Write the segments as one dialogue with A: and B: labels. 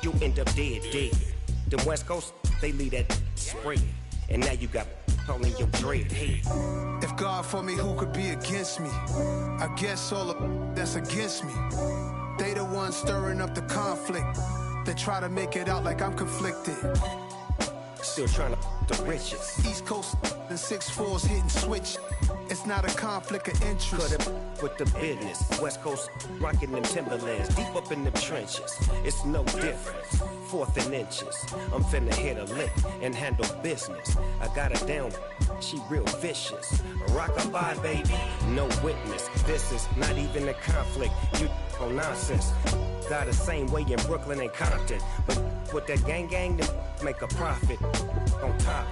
A: you end up dead. Them West Coast, they leave that spread. And now you got all in your dread head.
B: If God for me, who could be against me? I guess all of that's against me. They the ones stirring up the conflict. They try to make it out like I'm conflicted.
A: Still trying to the riches.
B: East Coast and 6'4s hitting switch. It's not a conflict of interest.
A: Cut it with the business. West Coast rocking them Timberlands, deep up in them trenches. It's no difference. 4th and inches. I'm finna hit a lick and handle business. I got her down. She real vicious. Rockabye, baby. No witness. This is not even a conflict. You on nonsense. Got the same way in Brooklyn and Compton. But with that gang, them make a profit. On top,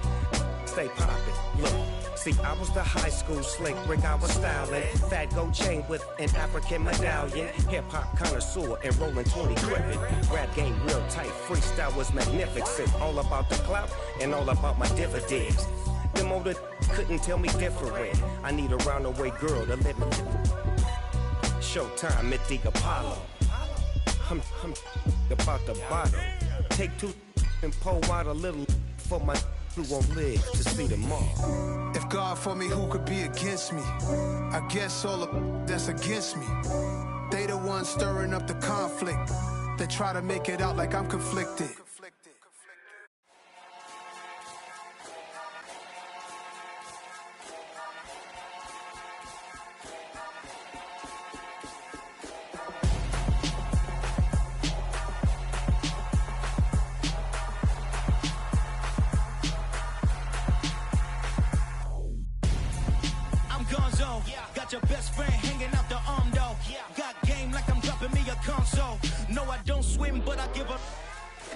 A: stay poppin'. Look, see, I was the high school slick Rick, I was styling. Fat gold chain with an African medallion. Hip-hop connoisseur and rolling 20 gripping. Rap game real tight, freestyle was magnificent. All about the clout and all about my dividends. Them older couldn't tell me different. I need a roundaway girl to let me. Showtime at the Apollo. I'm about the bottom. Take 2 and pull out a little for my who won't live to see tomorrow.
B: If God for me, who could be against me? I guess all of that's against me. They the ones stirring up the conflict. They try to make it out like I'm conflicted.
C: Your best friend hanging out the arm though. Got game like I'm dropping me a console. No, I don't swim, but I give a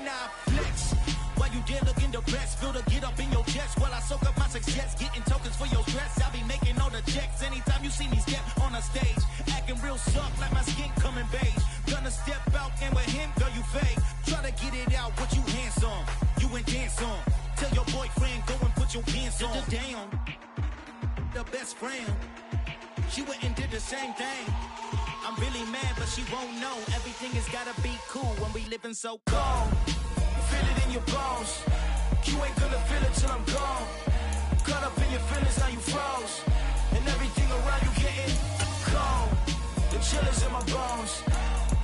C: now flex. While you there looking depressed, feel the get up in your chest while I soak up my success, getting tokens for your stress. I'll be making all the checks anytime you see me step on a stage, acting real soft like my skin coming beige. Gonna step out and with him, girl, you fake. Try to get it out, what you hands on, you and dance on. Tell your boyfriend go and put your pants on. Down, the best friend. She went and did the same thing. I'm really mad, but she won't know. Everything has gotta be cool when we living so cold. Feel it in your bones. You ain't gonna feel it till I'm gone. Caught up in your feelings, now you froze. And everything around you getting cold. The chill is in my bones.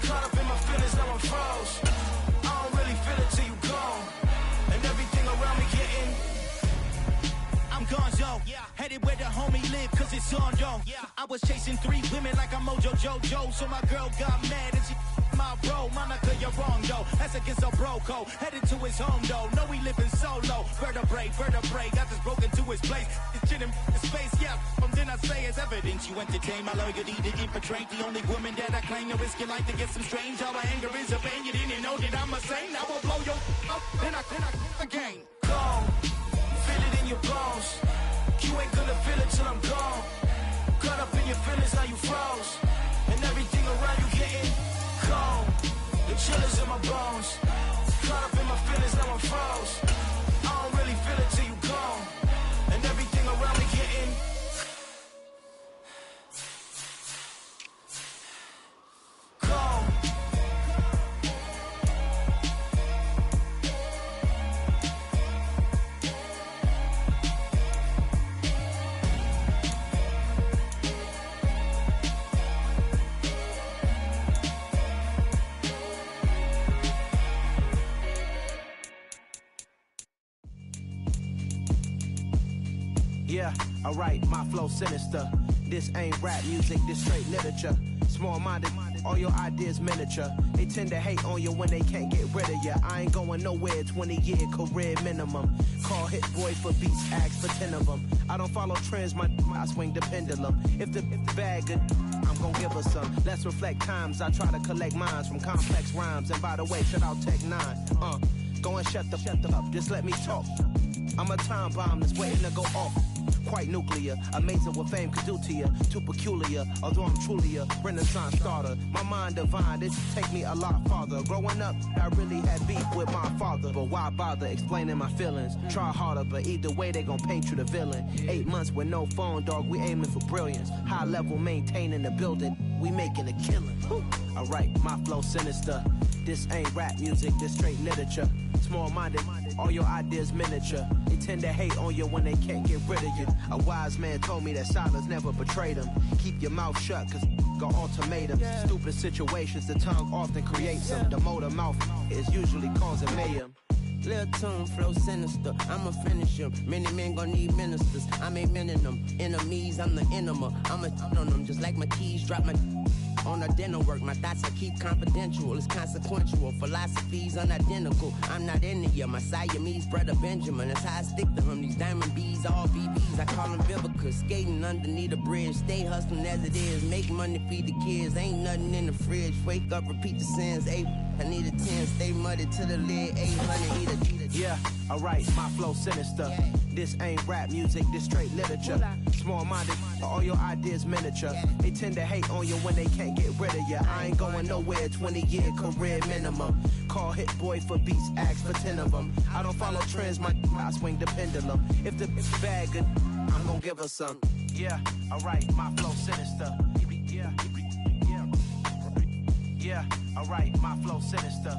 C: Caught up in my feelings, now I'm froze. I don't really feel it till you gone. And everything around me getting I'm gonzo, headed where the homie live, cause it's on, yo. I was chasing 3 women like I'm Mojo Jojo, so my girl got mad and she my bro. Monica, you're wrong, though. That's against a bro code. Headed to his home, though. No, we living solo. Vertebrae, got this broken to his place. It's shit in space, yeah. From then I say it's evidence. You entertain my loyalty to infiltrate. The only woman that I claim to risk your life to get some strange. All my anger is a pain. You didn't know that I'm a saint. I will blow your up, then I again. Go. Feel it in your bones. You ain't gonna feel it till I'm gone. Caught up in your feelings, now you froze. And everything around you getting cold. The chill is in my bones. Caught up in my feelings, now I'm froze. I don't really feel it till you gone. And everything around me getting cold.
D: Yeah, alright, my flow sinister. This ain't rap music, this straight literature. Small-minded, all your ideas miniature. They tend to hate on you when they can't get rid of you. I ain't going nowhere, 20-year career minimum. Call hit boy for beats, ask for 10 of them. I don't follow trends, I swing the pendulum. If the bag good, I'm gon' give her some. Let's reflect times, I try to collect minds from complex rhymes. And by the way, shout out Tech 9. Go and shut the up, just let me talk. I'm a time bomb that's waiting to go off. Quite nuclear, amazing what fame could do to you. Too peculiar, although I'm truly a renaissance starter. My mind divine, this take me a lot farther. Growing up, I really had beef with my father. But why bother explaining my feelings? Try harder, but either way they gon' paint you the villain. 8 months with no phone, dog, we aiming for brilliance. High level maintaining the building. we making a killing. Alright, my flow sinister. This ain't rap music, this straight literature. Small-minded, all your ideas miniature. They tend to hate on you when they can't get rid of you. A wise man told me that silence never betrayed him. Keep your mouth shut, cause got ultimatums. Stupid situations, the tongue often creates them. The motor mouth is usually causing mayhem.
E: Lil' tune, flow sinister, I'ma finish him. Many men gon' need ministers, I'm a men in them. Enemies, I'm the enema, I'm on them. Just like my keys, drop my on a dinner work. My thoughts I keep confidential, it's consequential. Philosophies unidentical, I'm not in it yet. My Siamese brother Benjamin, that's how I stick to him. These diamond bees, all BBs, I call them Vivica. Skating underneath a bridge, stay hustling as it is. Make money, feed the kids, ain't nothing in the fridge. Wake up, repeat the sins, I need a 10, stay muddy to the lid, 800, eat a.
D: Yeah, alright, my flow sinister. This ain't rap music, this straight literature. Small-minded, all your ideas miniature. They tend to hate on you when they can't get rid of you. I ain't going nowhere, 20-year career minimum. Call Hit Boy for beats, ask for 10 of them. I don't follow trends, I swing the pendulum. If the bitch bad good, I'm gonna give her some. Yeah, alright, my flow sinister. Yeah, alright, my flow sinister.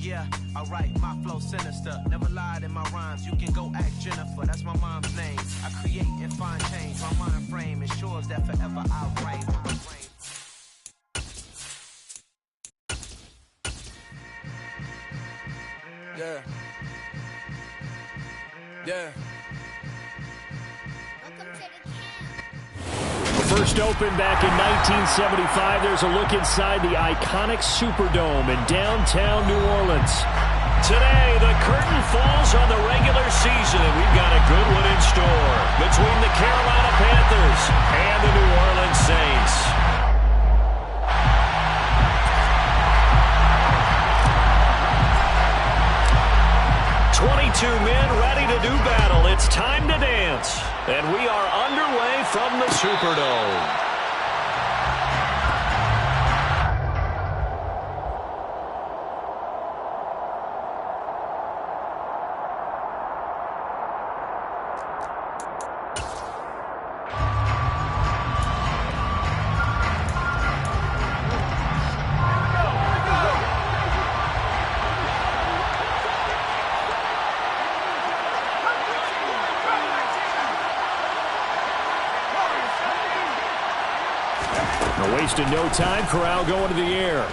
D: Yeah, alright, my flow sinister. Never lied in my rhymes, you can go ask Jennifer, that's my mom's name. I create and find change, my mind frame ensures that forever I'll reign.
E: Yeah. Yeah.
F: First opened back in 1975, there's a look inside the iconic Superdome in downtown New Orleans. Today, the curtain falls on the regular season, and we've got a good one in store between the Carolina Panthers and the New Orleans Saints. "22 men ready to do battle. It's time to dance." And we are underway from the Superdome. Wasting no time, Corral going to the air.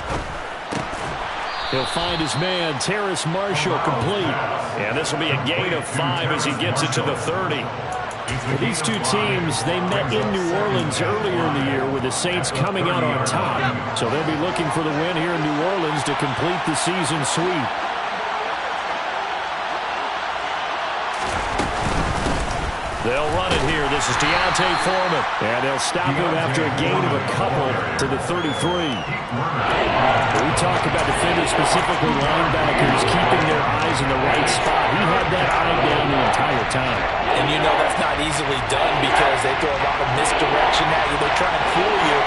F: He'll find his man, Terrace Marshall, complete. And this will be a gain of 5 as he gets it to the 30. These two teams, they met in New Orleans earlier in the year with the Saints coming out on top. So they'll be looking for the win here in New Orleans to complete the season sweep. They'll run it here. This is Deontay Foreman. And they'll stop him after a gain of a couple to the 33. We talk about defenders, specifically linebackers, keeping their eyes in the right spot. He had that eye down the entire time.
G: And you know that's not easily done because they throw a lot of misdirection at you. They try and fool you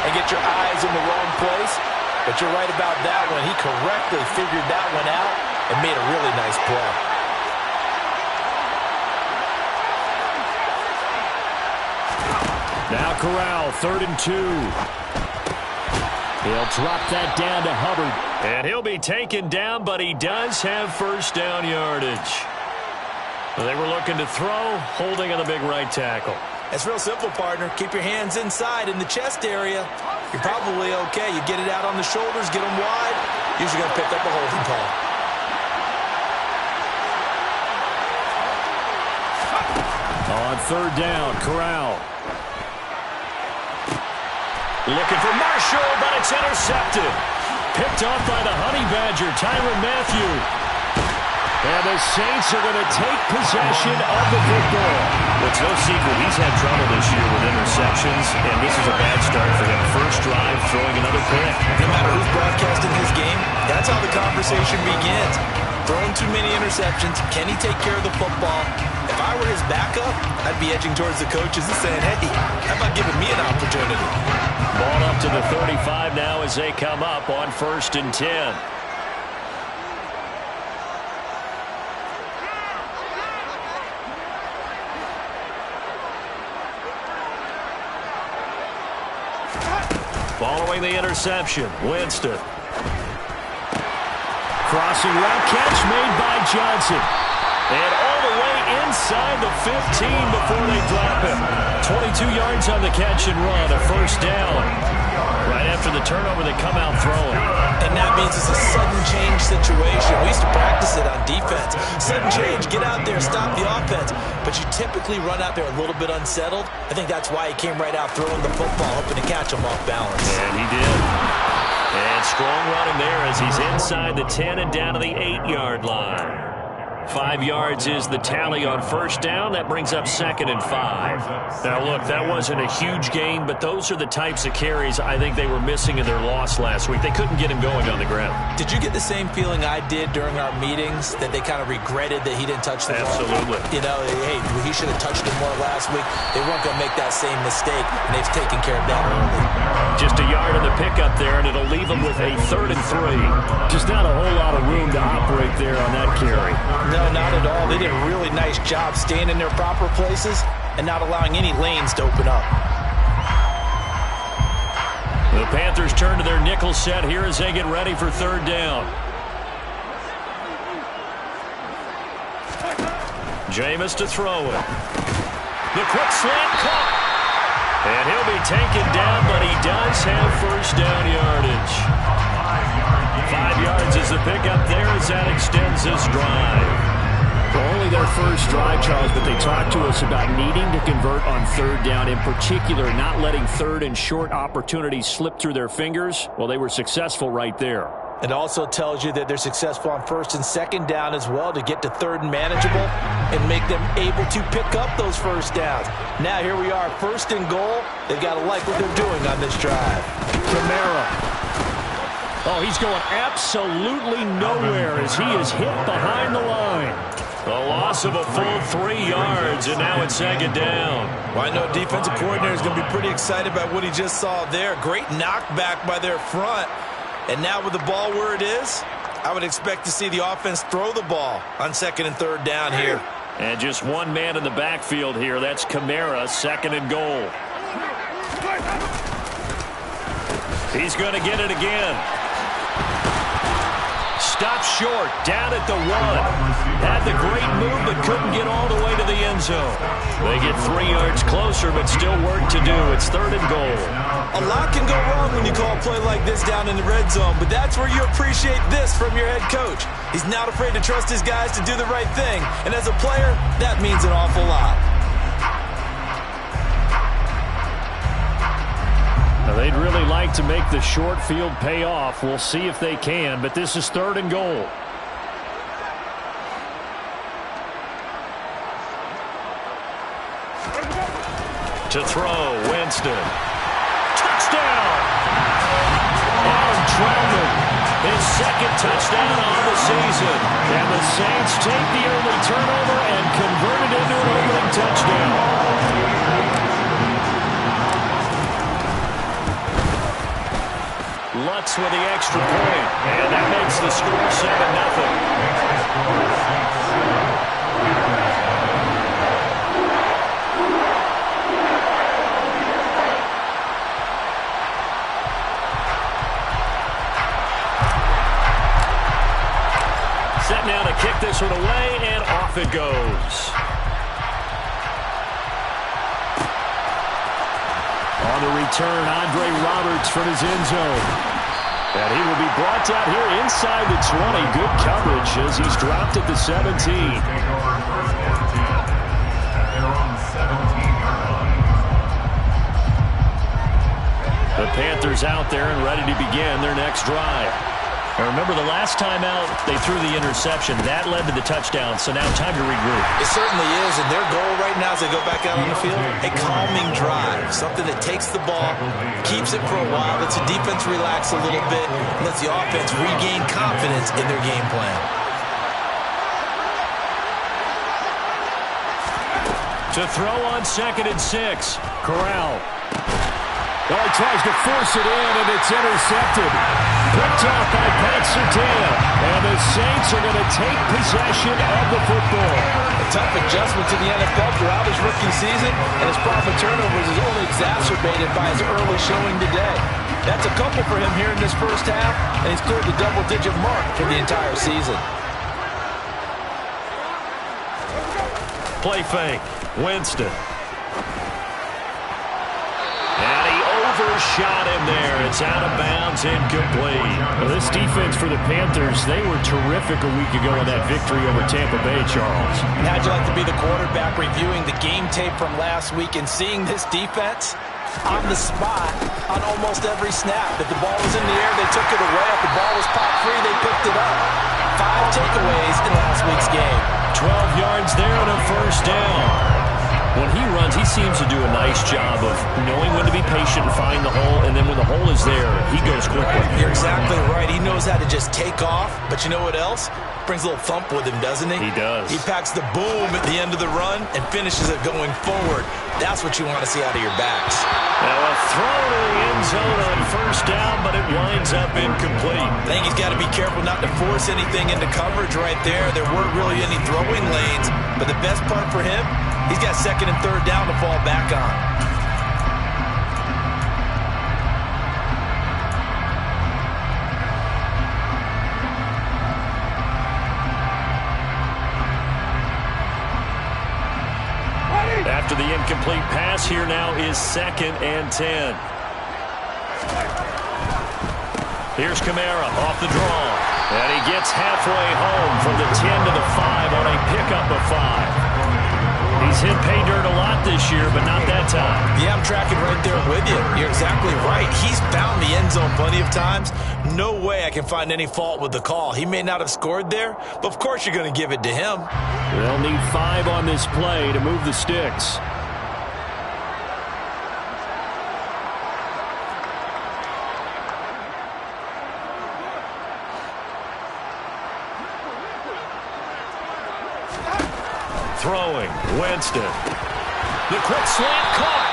G: and get your eyes in the wrong place. But you're right about that one. He correctly figured that one out and made a really nice play.
F: Now Corral, 3rd and 2. He'll drop that down to Hubbard. And he'll be taken down, but he does have first down yardage. They were looking to throw, holding on the big right tackle.
G: It's real simple, partner. Keep your hands inside in the chest area. You're probably okay. You get it out on the shoulders, get them wide. Usually going to pick up a holding call.
F: On 3rd down, Corral. Looking for Marshall, but it's intercepted. Picked off by the Honey Badger, Tyrann Mathieu. And the Saints are going to take possession of the football. It's no secret he's had trouble this year with interceptions, and this is a bad start for him. First drive, throwing another pick.
G: No matter who's broadcasting his game, that's how the conversation begins. Throwing too many interceptions, can he take care of the football? If I were his backup, I'd be edging towards the coaches and saying, hey, how about giving me an opportunity?
F: Ball up to the 35 now as they come up on 1st and 10. throwing the interception. Winston. Crossing route catch made by Johnson. And all the way inside the 15 before they drop him. 22 yards on the catch and run, a first down. Right after the turnover, they come out throwing.
G: And that means it's a sudden change situation. We used to practice it on defense. Sudden change, get out there, stop the offense. But you typically run out there a little bit unsettled. I think that's why he came right out throwing the football, hoping to catch him off balance.
F: And he did. And strong running there as he's inside the 10 and down to the 8-yard line. 5 yards is the tally on first down. That brings up 2nd and 5. Now, look, that wasn't a huge gain, but those are the types of carries I think they were missing in their loss last week. They couldn't get him going on the ground.
G: Did you get the same feeling I did during our meetings, that they kind of regretted that he didn't touch the ball?
F: Absolutely.
G: You know, hey, he should have touched it more last week. They weren't going to make that same mistake, and they've taken care of that early.
F: Just a yard in the pickup there, and it'll leave them with a 3rd and 3. Just not a whole lot of room to operate there on that carry.
G: No, not at all. They did a really nice job staying in their proper places and not allowing any lanes to open up.
F: The Panthers turn to their nickel set here as they get ready for 3rd down. Jameis to throw it. The quick slant caught. And he'll be taken down, but he does have first down yardage. 5 yards is the pickup there as that extends this drive.
H: Well, only their first drive, Charles, but they talked to us about needing to convert on 3rd down, in particular not letting 3rd and short opportunities slip through their fingers. Well, they were successful right there.
G: It also tells you that they're successful on 1st and 2nd down as well to get to 3rd and manageable and make them able to pick up those first downs. Now here we are, 1st and goal. They've got to like what they're doing on this drive.
F: Kamara. Oh, he's going absolutely nowhere as he is hit behind the line. A loss of a full 3 yards, and now it's 2nd down.
G: Well, I know defensive coordinator is going to be pretty excited about what he just saw there. Great knockback by their front. And now with the ball where it is, I would expect to see the offense throw the ball on 2nd and 3rd down here.
F: And just one man in the backfield here. That's Kamara, 2nd and goal. He's going to get it again. Stopped short, down at the 1. Had the great move, but couldn't get all the way to the end zone. They get 3 yards closer, but still work to do. It's 3rd and goal.
G: A lot can go wrong when you call a play like this down in the red zone, but that's where you appreciate this from your head coach. He's not afraid to trust his guys to do the right thing, and as a player, that means an awful lot.
F: Now, they'd really like to make the short field pay off. We'll see if they can, but this is 3rd and goal. To throw, Winston. Touchdown! Aaron Troutman, his 2nd touchdown on the season. And the Saints take the early turnover and convert it into an opening touchdown. Lutz with the extra point, and that makes the score 7-0. Set now to kick this one away, and off it goes. On the return, Andre Roberts from his end zone. And he will be brought down here inside the 20. Good coverage as he's dropped at the 17. The Panthers out there and ready to begin their next drive. And remember, the last time out, they threw the interception. That led to the touchdown, so now time to regroup.
G: It certainly is, and their goal right now as they go back out on the field, a calming drive, something that takes the ball, keeps it for a while, lets the defense relax a little bit, and lets the offense regain confidence in their game plan.
F: To throw on 2nd and 6, Corral. Well, he tries to force it in, and it's intercepted. Picked off by Pat backs are down, and the Saints are going to take possession of the football.
G: A tough adjustment to the NFL throughout his rookie season, and his problem with turnovers is only exacerbated by his early showing today. That's a couple for him here in this first half, and he's cleared the double-digit mark for the entire season.
F: Play fake. Winston. And he overshot him there. It's out of bounds, incomplete.
H: Well, this defense for the Panthers, they were terrific a week ago in that victory over Tampa Bay, Charles.
G: And how'd you like to be the quarterback reviewing the game tape from last week and seeing this defense on the spot on almost every snap? If the ball was in the air, they took it away. If the ball was pop free, they picked it up. 5 takeaways in last week's game.
F: 12 yards there and a first down. When he runs, he seems to do a nice job of knowing when to be patient and find the hole, and then when the hole is there, he goes quickly.
G: You're exactly right. He knows how to just take off, but you know what else? Brings a little thump with him, doesn't he?
F: He does.
G: He packs the boom at the end of the run and finishes it going forward. That's what you want to see out of your backs.
F: Now a throw to the end zone on first down, but it winds up incomplete.
G: I think he's got to be careful not to force anything into coverage right there. There weren't really any throwing lanes, but the best part for him, he's got second and third down to fall back on.
F: After the incomplete pass, here now is 2nd and 10. Here's Kamara off the draw. And he gets halfway home from the 10 to the 5 on a pickup of 5. He's hit pay dirt a lot this year, but not that time.
G: Yeah, I'm tracking right there with you. You're exactly right. He's found the end zone plenty of times. No way I can find any fault with the call. He may not have scored there, but of course you're going to give it to him.
H: They'll need 5 on this play to move the sticks.
F: Throwing, Winston. The quick slant caught.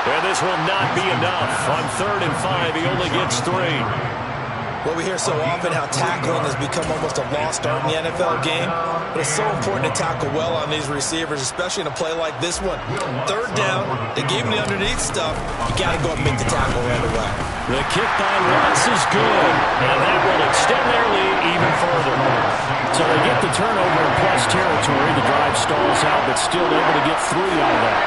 F: And this will not be enough. On 3rd and 5, he only gets 3.
G: Well, we hear so often how tackling has become almost a lost art in the NFL game. But it's so important to tackle well on these receivers, especially in a play like this one. 3rd down, they gave him the underneath stuff. You got to go and make the tackle right away.
F: The kick by Watts is good. And that will extend their lead even further.
H: So they get the turnover in plus territory. The drive stalls out, but still able to get 3 out of that.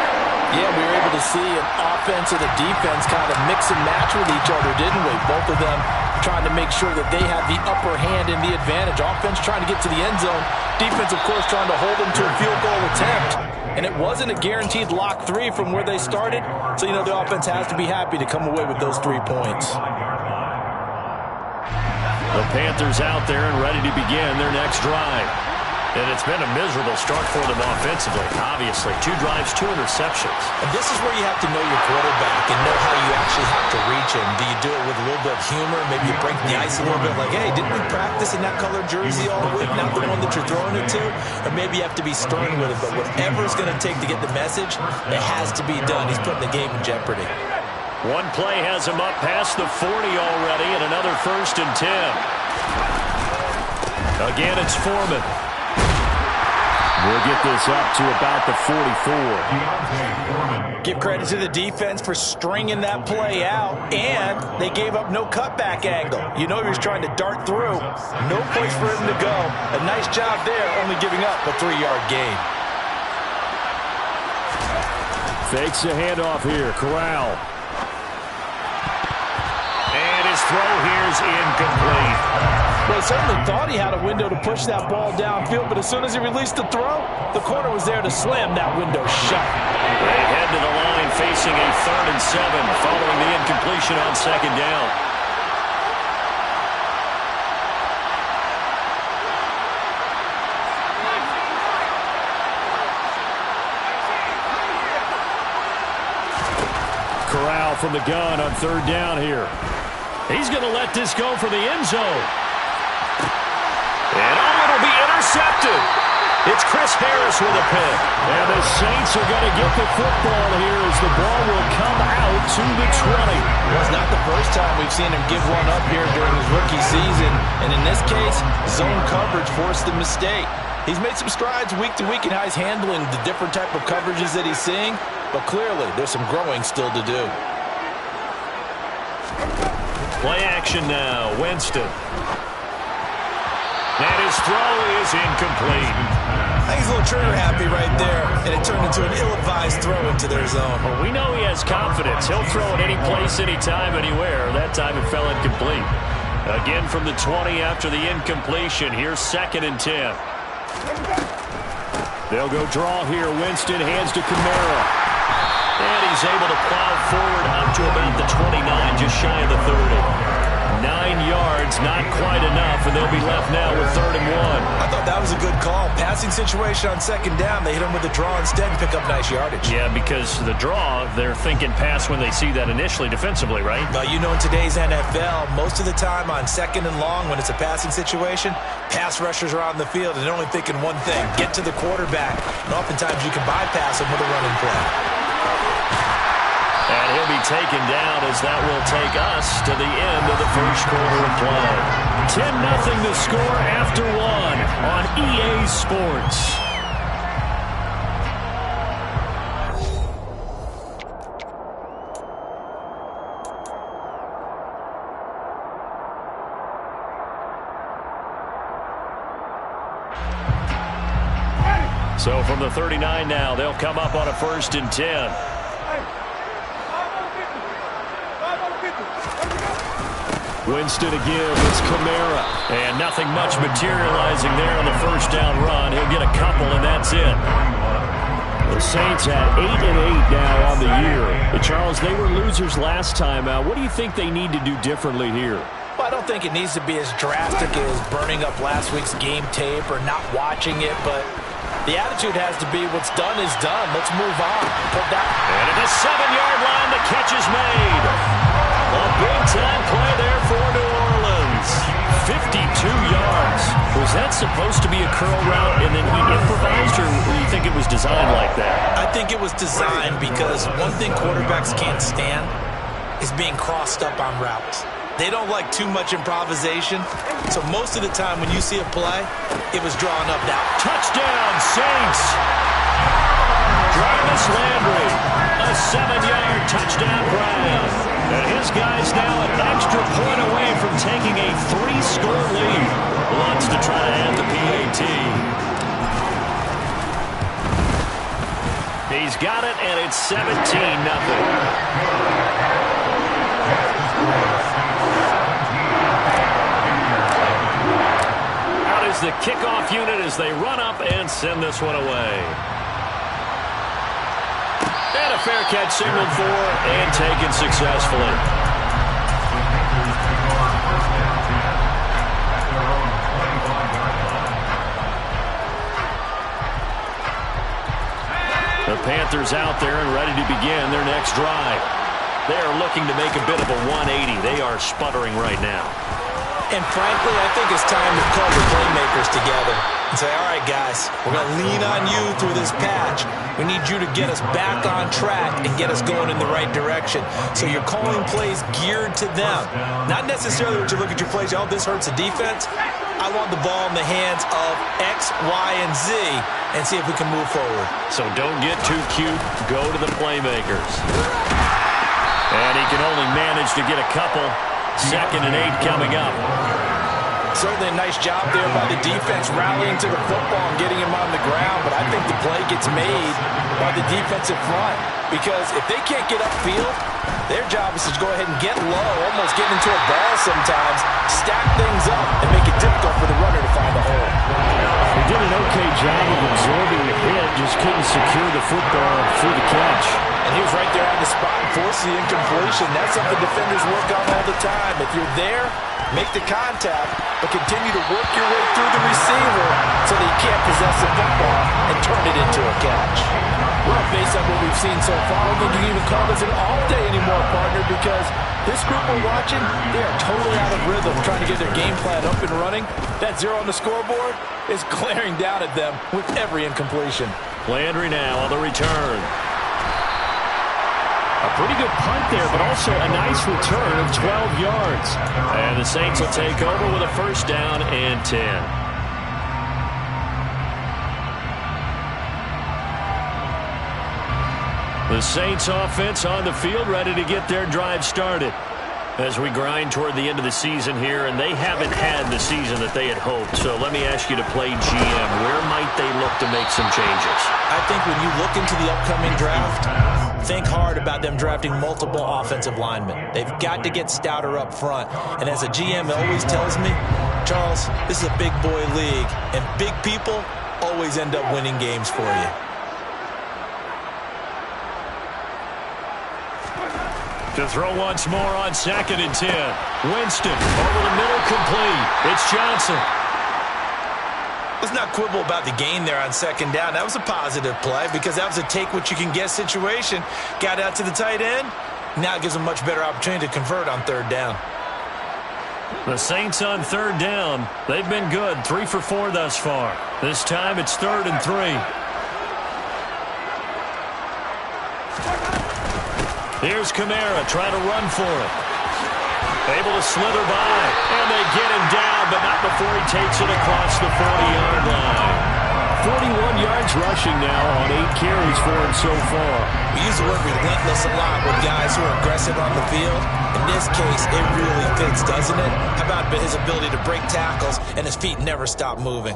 G: Yeah, we were able to see an offense and a defense kind of mix and match with each other, didn't we? Both of them trying to make sure that they have the upper hand and the advantage. Offense trying to get to the end zone. Defense, of course, trying to hold them to a field goal attempt. And it wasn't a guaranteed lock 3 from where they started. So, you know, the offense has to be happy to come away with those 3 points.
F: The Panthers out there and ready to begin their next drive. And it's been a miserable start for them offensively, obviously. 2 drives, 2 interceptions.
G: And this is where you have to know your quarterback and know how you actually have to reach him. Do you do it with a little bit of humor? Maybe you break the ice a little bit like, hey, didn't we practice in that colored jersey all week, not the one that you're throwing it to? Or maybe you have to be stern with it. But whatever it's going to take to get the message, it has to be done. He's putting the game in jeopardy.
F: One play has him up past the 40 already, and another 1st and 10. Again, it's Foreman.
H: We'll get this up to about the 44.
G: Give credit to the defense for stringing that play out, and they gave up no cutback angle. You know he was trying to dart through. No place for him to go. A nice job there, only giving up a 3-yard gain.
H: Fakes a handoff here. Corral.
F: And his throw here is incomplete.
G: Well, he certainly thought he had a window to push that ball downfield, but as soon as he released the throw, the corner was there to slam that window shut.
F: They head to the line facing a 3rd and 7 following the incompletion on 2nd down.
H: Corral from the gun on 3rd down here.
F: He's going to let this go for the end zone. And it'll be intercepted. It's Chris Harris with a pick. And the Saints are going to get the football here as the ball will come out to the 20.
G: Well, it's not the first time we've seen him give one up here during his rookie season. And in this case, zone coverage forced the mistake. He's made some strides week to week in how he's handling the different type of coverages that he's seeing. But clearly, there's some growing still to do.
F: Play action now. Winston. And his throw is incomplete.
G: I think he's a little trigger happy right there, and it turned into an ill-advised throw into their zone.
F: Well, we know he has confidence. He'll throw it any place, anytime, anywhere. That time it fell incomplete. Again from the 20 after the incompletion. Here's 2nd and 10. They'll go draw here. Winston hands to Kamara. And he's able to plow forward up to about the 29, just shy of the 30. 9 yards, not quite enough, and they'll be left now with 3rd and 1.
G: I thought that was a good call. Passing situation on 2nd down. They hit him with a draw instead and pick up nice yardage.
F: Yeah, because the draw, they're thinking pass when they see that initially defensively, right?
G: Well, you know in today's NFL, most of the time on 2nd and long when it's a passing situation, pass rushers are on the field and they're only thinking one thing, get to the quarterback. And oftentimes you can bypass them with a running play.
F: And he'll be taken down as that will take us to the end of the first quarter of play. 10-0 the score after 1 on EA Sports. So from the 39 now, they'll come up on a 1st and 10. Winston again, it's Kamara. And nothing much materializing there on the 1st down run. He'll get a couple, and that's it. The Saints at 8-8 now on the year. But Charles, they were losers last time out. What do you think they need to do differently here?
G: Well, I don't think it needs to be as drastic as burning up last week's game tape or not watching it, but the attitude has to be what's done is done. Let's move on.
F: And at the 7-yard line, the catch is made. A big-time play there for New Orleans. 52 yards. Was that supposed to be a curl route and then he improvised, or do you think it was designed like that?
G: I think it was designed because one thing quarterbacks can't stand is being crossed up on routes. They don't like too much improvisation. So most of the time when you see a play, it was drawn up now.
F: Touchdown, Saints. Jarvis Landry, a 7-yard touchdown grab. And his guy's now an extra point away from taking a 3-score lead. Wants to try to add the PAT. He's got it, and it's 17-0. Out is the kickoff unit as they run up and send this one away. And a fair catch signaled for and taken successfully. The Panthers out there and ready to begin their next drive. They are looking to make a bit of a 180. They are sputtering right now.
G: And frankly, I think it's time to call the playmakers together and say, all right, guys, we're going to lean on you through this patch. We need you to get us back on track and get us going in the right direction. So you're calling plays geared to them. Not necessarily when you look at your plays, oh, this hurts the defense. I want the ball in the hands of X, Y, and Z and see if we can move forward.
F: So don't get too cute. Go to the playmakers. And he can only manage to get a couple. 2nd and 8 coming up.
G: Certainly a nice job there by the defense rallying to the football and getting him on the ground, but I think the play gets made by the defensive front because if they can't get upfield, their job is to go ahead and get low, almost get into a ball sometimes, stack things up, and make it difficult for the runner to find a hole.
F: He did an okay job of absorbing the hit, just couldn't secure the football through the catch.
G: And he was right there on the spot and forced the incompletion. That's something defenders work on all the time. If you're there, make the contact, but continue to work your way through the receiver so that you can't possess the football and turn it into a catch. Well, based on what we've seen so far, I don't think you can even call this an off day anymore, partner, because this group we're watching, they are totally out of rhythm trying to get their game plan up and running. That 0 on the scoreboard is glaring down at them with every incompletion. Landry now on the return.
F: A pretty good punt there, but also a nice return of 12 yards. And the Saints will take over with a first down and 10. The Saints offense on the field, ready to get their drive started as we grind toward the end of the season here, and they haven't had the season that they had hoped. So let me ask you to play GM. Where might they look to make some changes?
G: I think when you look into the upcoming draft, think hard about them drafting multiple offensive linemen. They've got to get stouter up front. And as a GM always tells me, Charles, this is a big boy league, and big people always end up winning games for you.
F: To throw once more on 2nd and 10. Winston over the middle, complete. It's Johnson.
G: Let's not quibble about the gain there on 2nd down. That was a positive play because that was a take-what-you-can-get situation. Got out to the tight end. Now it gives them a much better opportunity to convert on 3rd down.
F: The Saints on 3rd down. They've been good, 3 for 4 thus far. This time it's 3rd and 3. Here's Kamara trying to run for it. Able to slither by, and they get him down, but not before he takes it across the 40-yard line. 41 yards rushing now on 8 carries for him so far.
G: We use the word relentless a lot with guys who are aggressive on the field. In this case, it really fits, doesn't it? How about his ability to break tackles, and his feet never stop moving?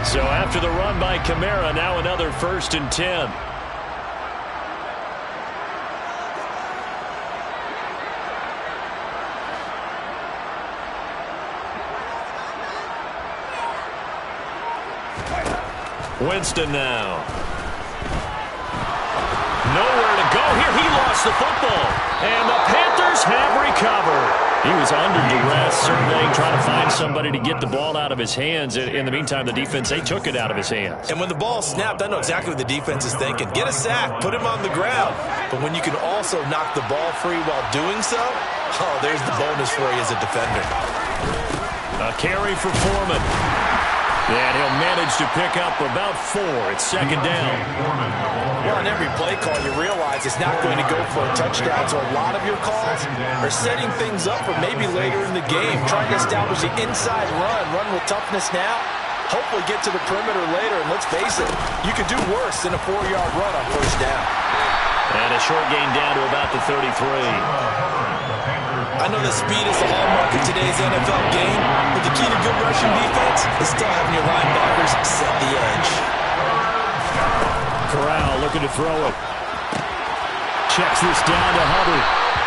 F: So after the run by Kamara, now another 1st and 10. Winston now. Nowhere to go here. He lost the football. And the Panthers have recovered. He was under duress, surveying, trying to find somebody to get the ball out of his hands. In the meantime, the defense, they took it out of his hands.
G: And when the ball snapped, I know exactly what the defense is thinking. Get a sack, put him on the ground. But when you can also knock the ball free while doing so, oh, there's the bonus for you as a defender.
F: A carry for Foreman. And he'll manage to pick up about 4. It's 2nd down.
G: Well, on every play call, you realize it's not going to go for a touchdown. So a lot of your calls are setting things up for maybe later in the game, trying to establish the inside run with toughness now, hopefully get to the perimeter later. And let's face it, you could do worse than a 4-yard run on 1st down.
F: And a short gain down to about the 33.
G: I know that speed is the hallmark of today's NFL game, but the key to good rushing defense is still having your linebackers set the edge.
F: Corral looking to throw it. Checks this down to Hubbard.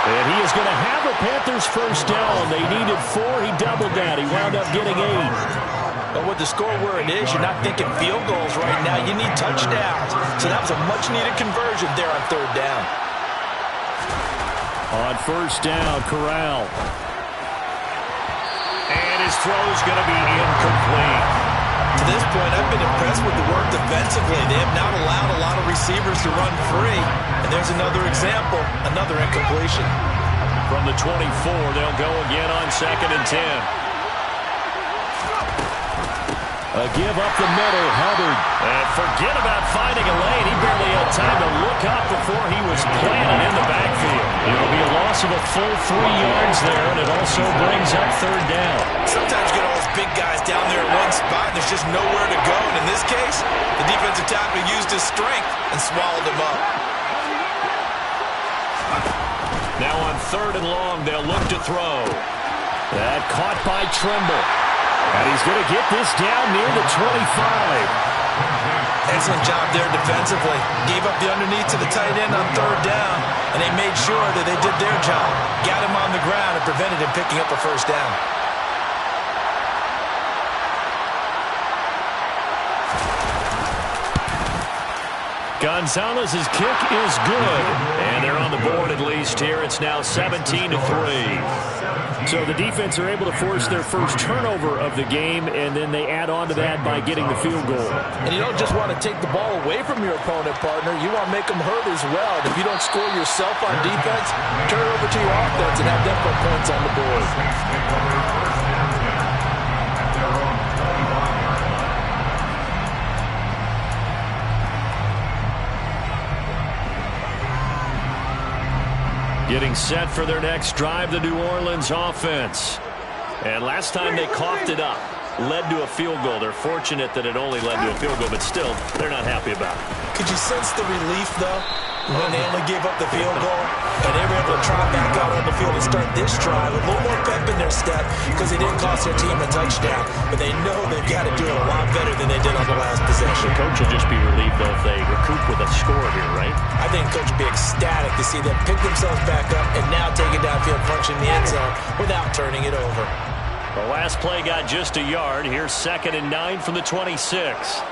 F: And he is going to have the Panthers' 1st down. They needed 4. He doubled that. He wound up getting 8.
G: But with the score where it is, you're not thinking field goals right now. You need touchdowns. So that was a much-needed conversion there on 3rd down.
F: On 1st down, Corral. And his throw's going to be incomplete.
G: To this point, I've been impressed with the work defensively. They have not allowed a lot of receivers to run free. And there's another example, another incompletion.
F: From the 24, they'll go again on 2nd and 10. A give up the middle, Hubbard. And forget about finding a lane. He barely had time to look up before he was planted in the backfield. It'll be a loss of a full 3 yards there, and it also brings up 3rd down.
G: Sometimes you get all those big guys down there in one spot, and there's just nowhere to go. And in this case, the defensive tackle used his strength and swallowed him up.
F: Now on 3rd and long, they'll look to throw. That caught by Trimble. And he's going to get this down near the 25.
G: Excellent job there defensively. Gave up the underneath to the tight end on 3rd down, and they made sure that they did their job. Got him on the ground and prevented him picking up a 1st down.
F: Gonzalez's kick is good. And they're on the board at least here. It's now 17-3.
H: So the defense are able to force their first turnover of the game, and then they add on to that by getting the field goal.
G: And you don't just want to take the ball away from your opponent, partner. You want to make them hurt as well. And if you don't score yourself on defense, turn it over to your offense and have them put points on the board.
F: Getting set for their next drive, the New Orleans offense. And last time they coughed it up, led to a field goal. They're fortunate that it only led to a field goal, but still, they're not happy about it.
G: Could you sense the relief, though, when they only gave up the field goal? And they were able to trot back out on the field and start this drive with a little more pep in their step because they didn't cost their team a touchdown. But they know they've got to do it a lot better than they did on the last possession.
F: The coach will just be relieved, though, if they recoup with a score here, right?
G: I think coach will be ecstatic to see them pick themselves back up and now take it downfield, punch in the end zone without turning it over.
F: The last play got just a yard. Here's 2nd and 9 from the 26.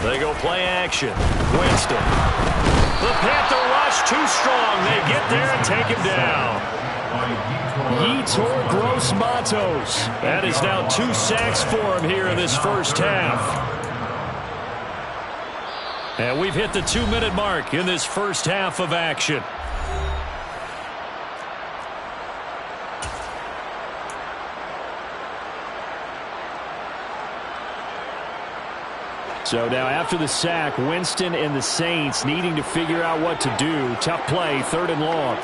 F: They go play action. Winston. The Panther rush too strong. They get there and take him down. Yetur Gross-Matos. That is now 2 sacks for him here in this first half. And we've hit the 2-minute mark in this first half of action. So now after the sack, Winston and the Saints needing to figure out what to do. Tough play, 3rd and long.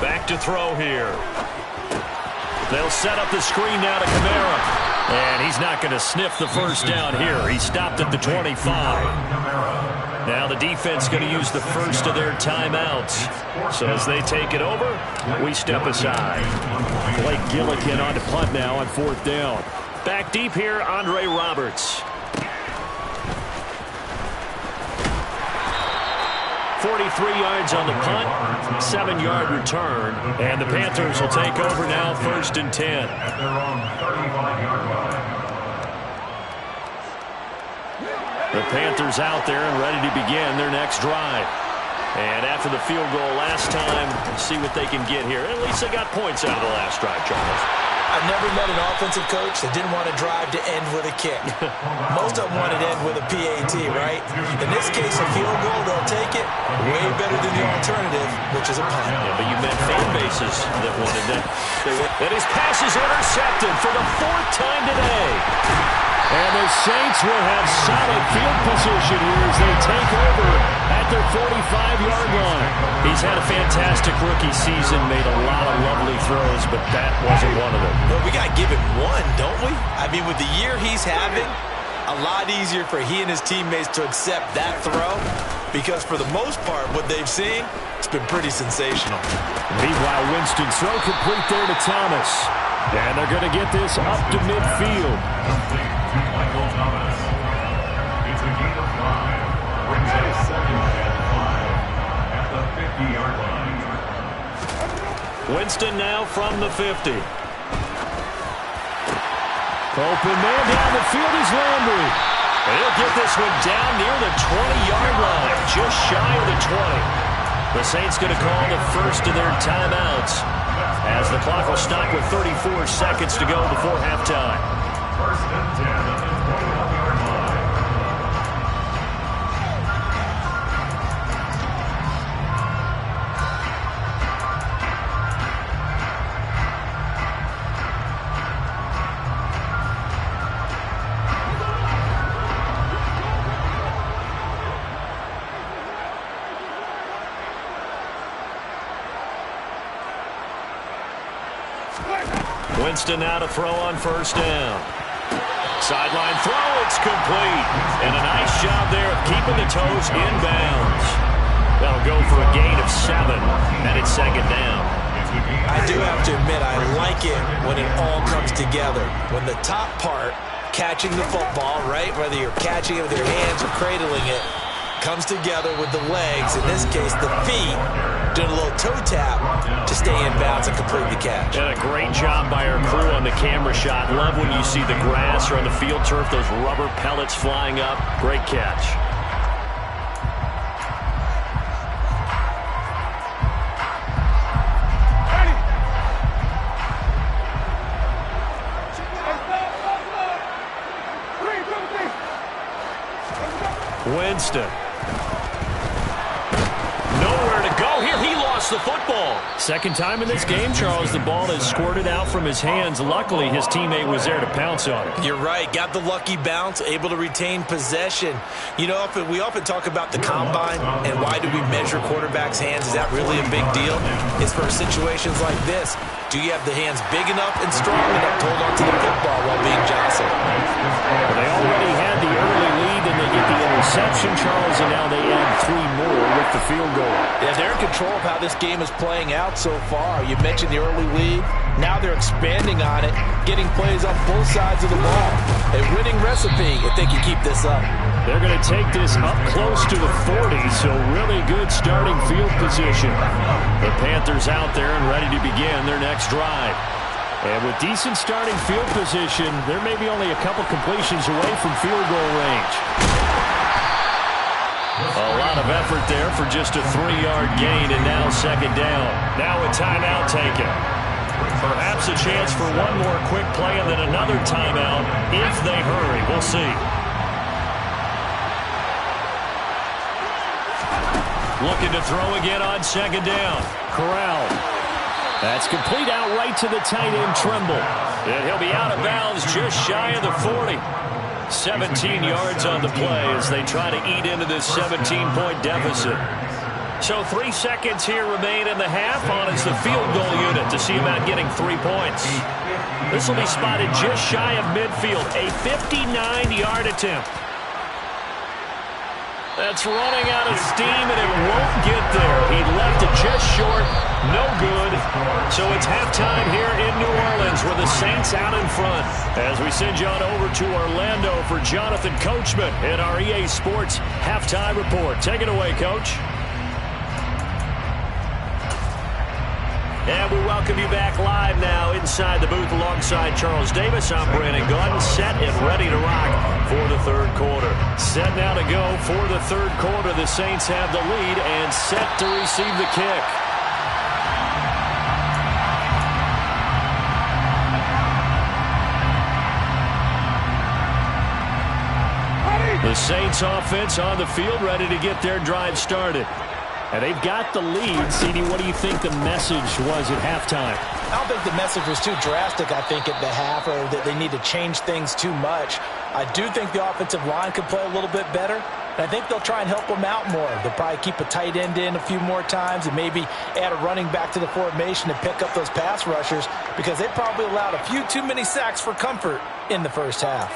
F: Back to throw here. They'll set up the screen now to Kamara. And he's not going to sniff the first down here. He stopped at the 25. Now the defense going to use the first of their timeouts. So as they take it over, we step aside. Blake Gillikin on to punt now on 4th down. Back deep here, Andre Roberts. 43 yards on the punt, 7-yard return, and the Panthers will take over now, 1st and 10. The Panthers out there and ready to begin their next drive. And after the field goal last time, see what they can get here. At least they got points out of the last drive, Charles.
G: I've never met an offensive coach that didn't want to drive to end with a kick. Most of them wanted to end with a PAT, right? In this case, a field goal, they'll take it way better than the alternative, which is a punt.
F: Yeah, but you meant fan bases that wanted that. And his pass is intercepted for the 4th time today. And the Saints will have solid field position here as they take over at their 45-yard line. He's had a fantastic rookie season, made a lot of lovely throws, but that wasn't one of them.
G: Well, we got to give him one, don't we? I mean, with the year he's having, a lot easier for he and his teammates to accept that throw because for the most part, what they've seen, it's been pretty sensational.
F: Meanwhile, Winston's throw complete there to Thomas. And they're going to get this up to midfield.
I: It's a gain of 5. Brings it 2nd and 5 at the 50-yard line.
F: Winston now from the 50. Open man down the field is Landry. And he'll get this one down near the 20-yard line, just shy of the 20. The Saints going to call the first of their timeouts as the clock will stop with 34 seconds to go before halftime.
I: 1st and 10 at the 21-yard line.
F: Winston now to throw on 1st down. Sideline throw, it's complete. And a nice job there of keeping the toes in bounds. That'll go for a gain of 7, and it's 2nd down.
G: I do have to admit, I like it when it all comes together. When the top part, catching the football, right, whether you're catching it with your hands or cradling it, comes together with the legs, in this case the feet, doing a little toe tap to stay in bounds and complete the catch.
F: And a great job by our crew on the camera shot. Love when you see the grass or on the field turf, those rubber pellets flying up. Great catch. Winston. Nowhere to go here. He lost the football. Second time in this game, Charles, the ball has squirted out from his hands. Luckily, his teammate was there to pounce on it.
G: You're right. Got the lucky bounce, able to retain possession. You know, we often talk about the combine and why do we measure quarterbacks' hands. Is that really a big deal? It's for situations like this. Do you have the hands big enough and strong enough to hold on to the football while being jostled?
F: Well, they already had the early lead, and they get the interception, Charles, and now they add 3 more with the field goal.
G: Yeah, they're in control of how this game is playing out so far. You mentioned the early lead. Now they're expanding on it, getting plays on both sides of the ball. A winning recipe if they can keep this up.
F: They're going to take this up close to the 40, so really good starting field position. The Panthers out there and ready to begin their next drive. And with decent starting field position, there may be only a couple completions away from field goal range. A lot of effort there for just a 3-yard gain, and now second down. Now a timeout taken. Perhaps a chance for one more quick play and then another timeout if they hurry. We'll see. Looking to throw again on second down. Corral. That's complete out right to the tight end, Trimble. And he'll be out of bounds just shy of the 40. 17 yards on the play as they try to eat into this 17-point deficit. So 3 seconds here remain in the half on it's the field goal unit to see about getting 3 points. This will be spotted just shy of midfield. A 59-yard attempt. That's running out of steam, and it won't get there. He left it just short. No good. So it's halftime here in New Orleans with the Saints out in front. As we send you on over to Orlando for Jonathan Coachman in our EA Sports Halftime Report. Take it away, Coach. And we welcome you back live now inside the booth alongside Charles Davis. I'm Brandon Gordon, set and ready to rock for the third quarter. Set now to go for the third quarter. The Saints have the lead and set to receive the kick. The Saints offense on the field ready to get their drive started. And they've got the lead. CD, what do you think the message was at halftime?
G: I don't think the message was too drastic, I think, at the half, or that they need to change things too much. I do think the offensive line could play a little bit better, and I think they'll try and help them out more. They'll probably keep a tight end in a few more times and maybe add a running back to the formation to pick up those pass rushers because they probably allowed a few too many sacks for comfort in the first half.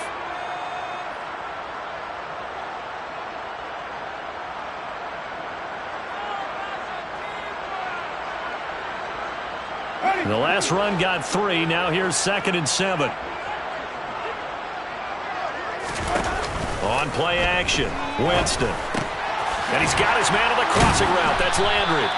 F: The last run got 3. Now here's 2nd and 7. On play action, Winston. And he's got his man on the crossing route. That's Landry.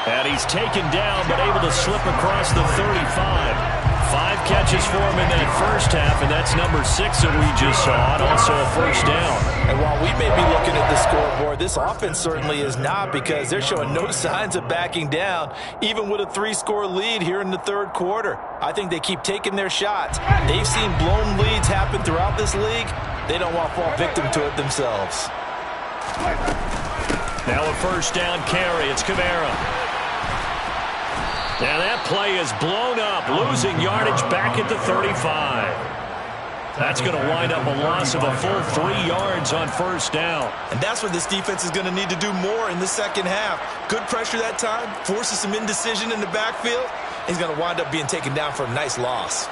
F: And he's taken down but able to slip across the 35. 5 catches for him in that first half, and that's number 6 that we just saw, and also a first down.
G: And while we may be looking at the scoreboard, this offense certainly is not because they're showing no signs of backing down, even with a 3-score lead here in the third quarter. I think they keep taking their shots. They've seen blown leads happen throughout this league. They don't want to fall victim to it themselves.
F: Now a first down carry. It's Kamara. Now that play is blown up, losing yardage back at the 35. That's going to wind up a loss of a full 3 yards on first down.
G: And that's what this defense is going to need to do more in the second half. Good pressure that time, forces some indecision in the backfield. He's going to wind up being taken down for a nice loss.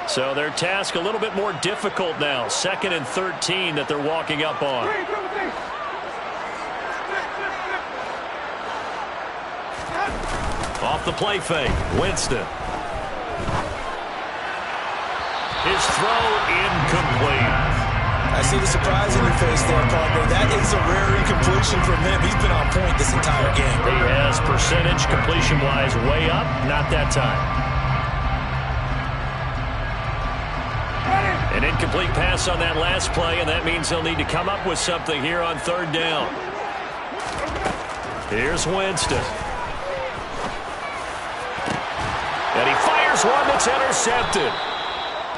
F: So their task a little bit more difficult now. 2nd and 13 that they're walking up on. Off the play fake, Winston. His throw incomplete.
G: I see the surprise in your face there, partner. That is a rare incompletion from him. He's been on point this entire game.
F: He has percentage completion-wise way up, not that time. An incomplete pass on that last play, and that means they'll need to come up with something here on third down. Here's Winston. And he fires one that's intercepted.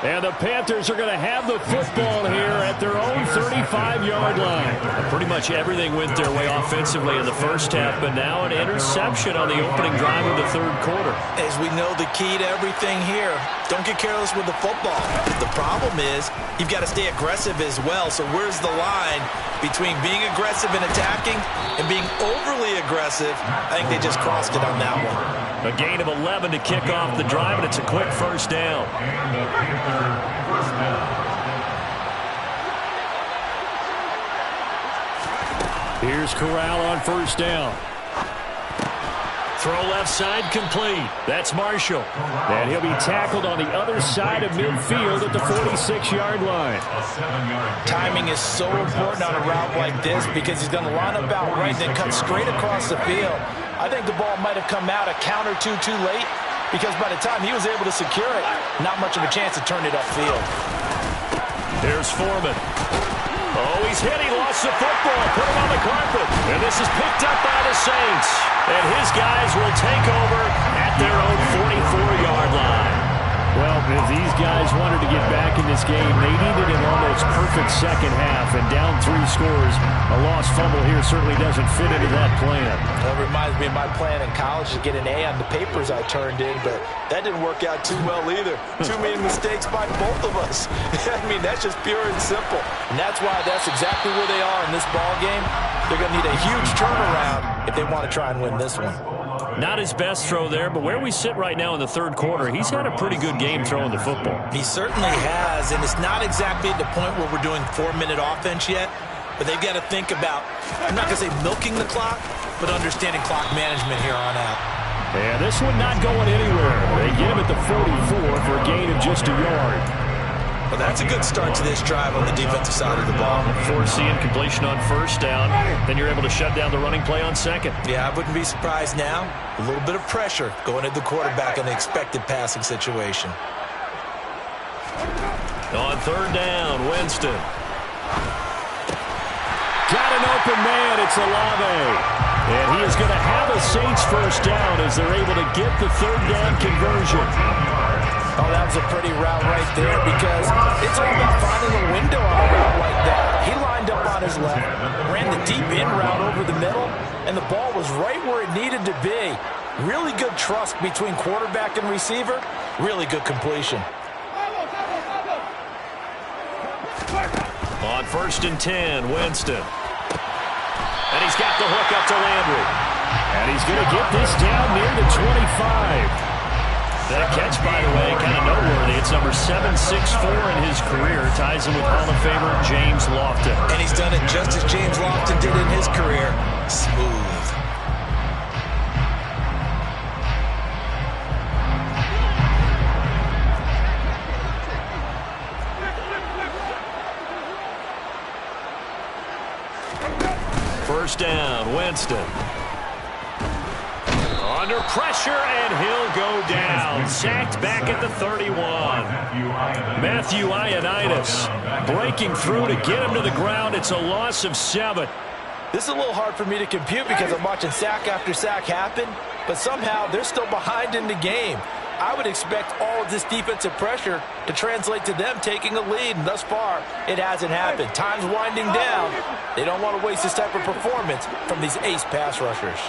H: And the Panthers are going to have the football here at their own 35-yard line.
F: Pretty much everything went their way offensively in the first half, but now an interception on the opening drive of the third quarter.
G: As we know, the key to everything here, don't get careless with the football. The problem is you've got to stay aggressive as well. So where's the line between being aggressive and attacking and being overly aggressive? I think they just crossed it on that one.
F: A gain of 11 to kick off the drive, and it's a quick first down.
H: Here's Corral on first down.
F: Throw left side complete. That's Marshall.
H: And he'll be tackled on the other side of midfield at the 46-yard line.
G: Timing is so important on a route like this because he's going to line up out right and then cut straight across the field. I think the ball might have come out a count or two too late because by the time he was able to secure it, not much of a chance to turn it upfield.
F: Here's Foreman. Oh, he's hit. He lost the football. Put him on the carpet. And this is picked up by the Saints. And his guys will take over at their own 44-yard line.
H: Well, if these guys wanted to get back in this game, they needed an almost perfect second half. And down 3 scores, a lost fumble here certainly doesn't fit into that plan.
G: That reminds me of my plan in college to get an A on the papers I turned in, but that didn't work out too well either. Too many mistakes by both of us. I mean, that's just pure and simple. And that's why that's exactly where they are in this ball game. They're going to need a huge turnaround if they want to try and win this one.
F: Not his best throw there, but where we sit right now in the third quarter, he's had a pretty good game throwing the football.
G: He certainly has, and it's not exactly at the point where we're doing 4-minute offense yet, but they've got to think about, I'm not going to say milking the clock, but understanding clock management here on out.
H: And this one not going anywhere. They get him at the 44 for a gain of just a yard.
G: Well, that's a good start to this drive on the defensive side of the ball.
F: Forcing completion on first down. Then you're able to shut down the running play on second.
G: Yeah, I wouldn't be surprised now. A little bit of pressure going at the quarterback in the expected passing situation.
F: On third down, Winston.
H: Got an open man. It's Olave. And he is going to have a Saints first down as they're able to get the third down conversion.
G: Oh, that was a pretty route right there because it's all about finding a window on a route like that. He lined up on his left, ran the deep in route over the middle, and the ball was right where it needed to be. Really good trust between quarterback and receiver. Really good completion.
F: On first and 10, Winston. And he's got the hook up to Landry.
H: And he's going to get this down near the 25.
F: That catch, by the way, kind of noteworthy. It's number 764 in his career. Ties him with Hall of Famer James Lofton.
G: And he's done it just as James Lofton did in his career. Smooth.
F: First down, Winston. Under pressure, and he'll go down. Sacked back at the 31. Matthew Ioannidis breaking through to get him to the ground. It's a loss of 7.
G: This is a little hard for me to compute because I'm watching sack after sack happen, but somehow they're still behind in the game. I would expect all of this defensive pressure to translate to them taking a lead, and thus far, it hasn't happened. Time's winding down. They don't want to waste this type of performance from these ace pass rushers.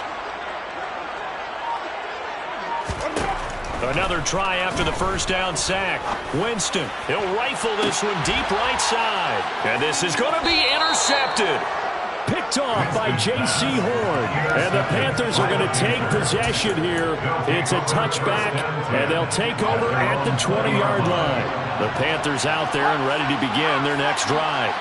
F: Another try after the first down sack. Winston, he'll rifle this one deep right side. And this is going to be intercepted.
H: Picked off by J.C. Horn. And the Panthers are going to take possession here. It's a touchback, and they'll take over at the 20-yard line.
F: The Panthers out there and ready to begin their next drive.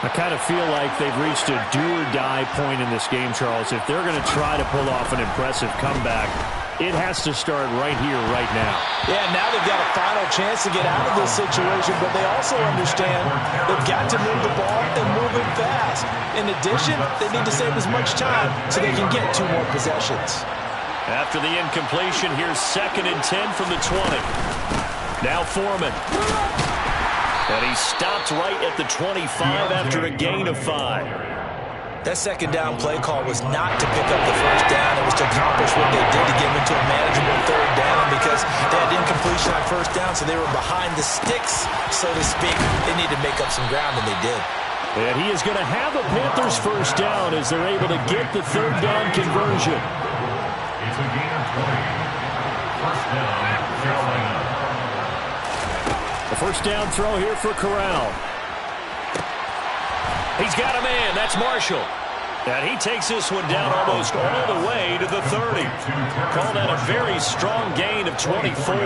H: I kind of feel like they've reached a do-or-die point in this game, Charles. If they're going to try to pull off an impressive comeback, it has to start right here, right now.
G: Yeah, now they've got a final chance to get out of this situation, but they also understand they've got to move the ball and move it fast. In addition, they need to save as much time so they can get 2 more possessions.
F: After the incompletion, here's 2nd and 10 from the 20. Now Foreman. And he stopped right at the 25 after a gain of 5.
G: That second down play call was not to pick up the first down. It was to accomplish what they did to get them into a manageable third down because they had incompletion conversion on first down, so they were behind the sticks, so to speak. They need to make up some ground, and they did.
F: And he is going to have the Panthers first down as they're able to get the third down conversion.
I: It's a gain of 20. First down, Carolina.
F: The first down throw here for Corral. He's got a man. That's Marshall. And he takes this one down almost all the way to the 30. Call that a very strong gain of 24.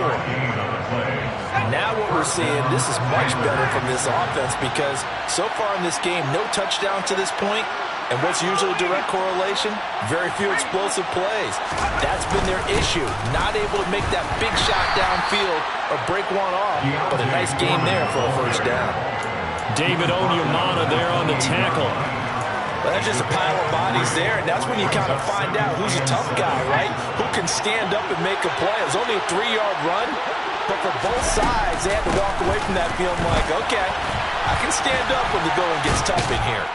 G: Now what we're seeing, this is much better from this offense because so far in this game, no touchdown to this point. And what's usually a direct correlation? Very few explosive plays. That's been their issue. Not able to make that big shot downfield or break one off. But a nice game there for a first down.
F: David Onyemata there on the tackle.
G: Well, that's just a pile of bodies there, and that's when you kind of find out who's a tough guy, right? Who can stand up and make a play. It was only a 3-yard run, but for both sides, they had to walk away from that feeling like, okay, I can stand up when the going gets tough in here.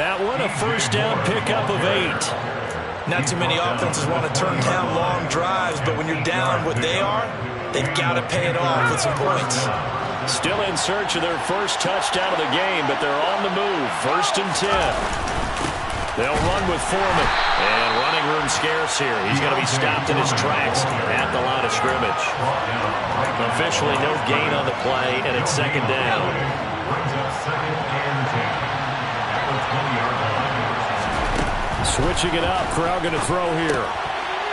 F: That one, a first down pickup of 8.
G: Not too many offenses want to turn down long drives, but when you're down what they are, they've got to pay it off with some points.
F: Still in search of their first touchdown of the game, but they're on the move. First and 10. They'll run with Foreman. And running room scarce here. He's going to be stopped in his tracks at the line of scrimmage. Officially no gain on the play, and it's second down. Switching it up. Corral going to throw here.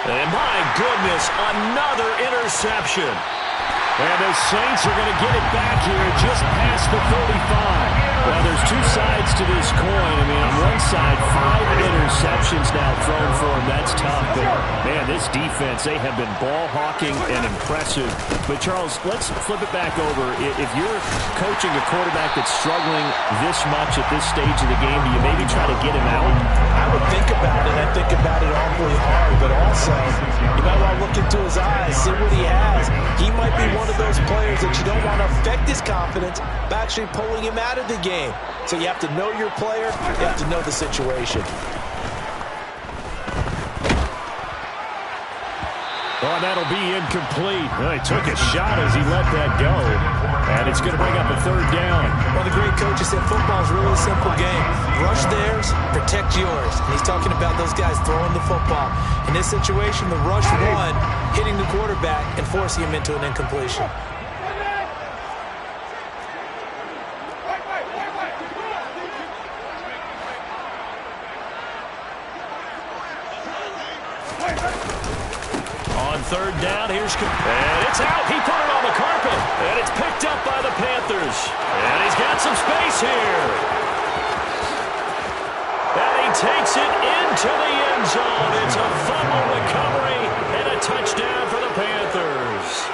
F: And my goodness, another interception. And the Saints are going to get it back here just past the 35. Well, there's two sides to this coin. I mean, on one side, 5 interceptions now thrown for him. That's tough. But, man, this defense, they have been ball hawking and impressive. But, Charles, let's flip it back over. If you're coaching a quarterback that's struggling this much at this stage of the game, do you maybe try to get him out?
G: I would think about it. I think about it awfully hard. But also, you might want to look into his eyes, see what he has. He might be one of those players that you don't want to affect his confidence by actually pulling him out of the game. So you have to know your player, you have to know the situation.
F: Oh, that'll be incomplete. Well, he took a shot as he let that go. And it's going to bring up a third down.
G: Well, the great coach said football is really a simple game. Rush theirs, protect yours. And he's talking about those guys throwing the football. In this situation, the rush one, hitting the quarterback and forcing him into an incompletion.
F: Third down, here's... And it's out. He put it on the carpet. And it's picked up by the Panthers. And he's got some space here. And he takes it into the end zone. It's a fumble recovery and a touchdown for the Panthers.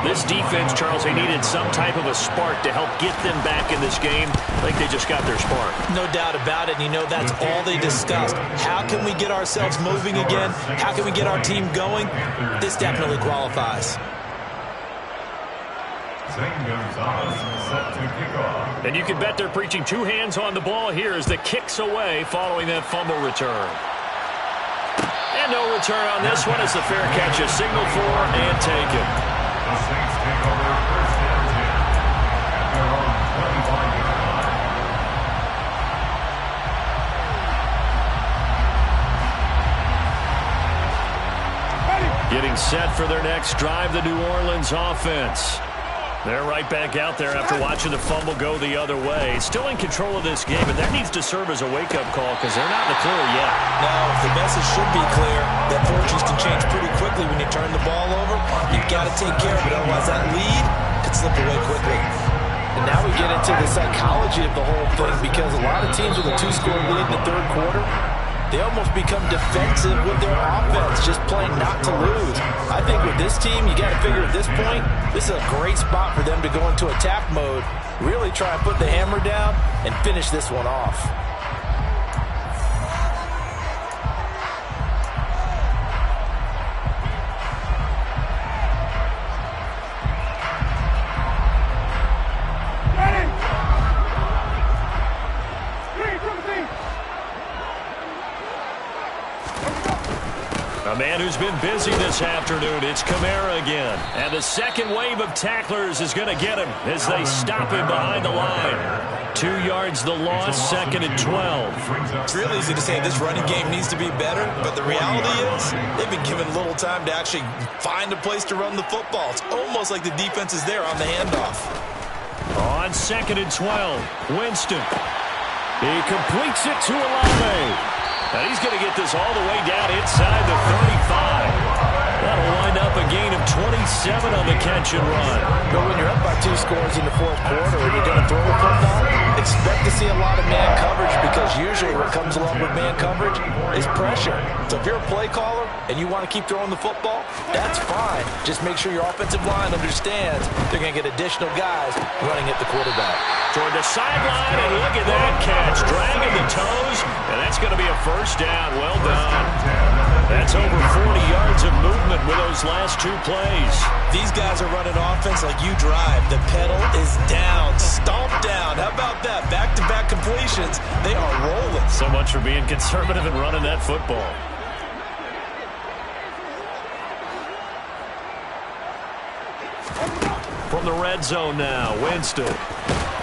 F: This defense, Charles, they needed some type of a spark to help get them back in this game. I think they just got their spark.
G: No doubt about it. And you know that's all they discussed. How can we get ourselves moving again? How can we get our team going? This definitely qualifies.
F: And you can bet they're preaching 2 hands on the ball here as the kick's away following that fumble return. And no return on this one as the fair catch is signaled for and taken.
I: The Saints take over first and 10 at their own 25-yard line.
F: Getting set for their next drive, the New Orleans offense. They're right back out there after watching the fumble go the other way. Still in control of this game, but that needs to serve as a wake-up call because they're not in the clear yet.
G: No, the message should be clear that fortunes can change pretty quickly when you turn the ball over. You've got to take care of it, otherwise that lead could slip away quickly. And now we get into the psychology of the whole thing because a lot of teams with a 2-score lead in the third quarter, they almost become defensive with their offense, just playing not to lose. I think with this team, you got to figure at this point, this is a great spot for them to go into attack mode, really try and put the hammer down and finish this one off.
F: A man who's been busy this afternoon, it's Kamara again. And the second wave of tacklers is going to get him as they stop him behind the line. 2 yards the loss, 2nd and 12.
G: It's real easy to say this running game needs to be better, but the reality is they've been given little time to actually find a place to run the football. It's almost like the defense is there on the handoff.
F: On 2nd and 12, Winston. He completes it to Olave. And he's going to get this all the way down inside the 35. That'll wind up a gain of 27 on the catch and run.
G: But when you're up by 2 scores in the 4th quarter and you're going to throw the football, expect to see a lot of man coverage, because usually what comes along with man coverage is pressure. So if you're a play caller and you want to keep throwing the football, that's fine. Just make sure your offensive line understands they're going to get additional guys running at the quarterback.
F: Toward the sideline, and look at that catch. Dragging the toes, and that's going to be a first down. Well done. That's over 40 yards of movement with those last 2 plays.
G: These guys are running offense like you drive. The pedal is down, stomp down. How about that? Back-to-back completions. They are rolling.
F: So much for being conservative and running that football. From the red zone now, Winston.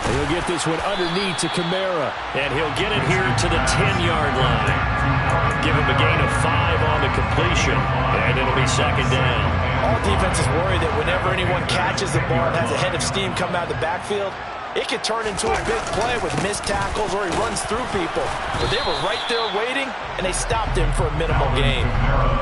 F: He'll get this one underneath to Kamara, and he'll get it here to the 10-yard line. Give him a gain of 5 on the completion, and it'll be 2nd down.
G: All defenses worry that whenever anyone catches the ball and has a head of steam come out of the backfield, it could turn into a big play with missed tackles or he runs through people. But they were right there waiting, and they stopped him for a minimal gain.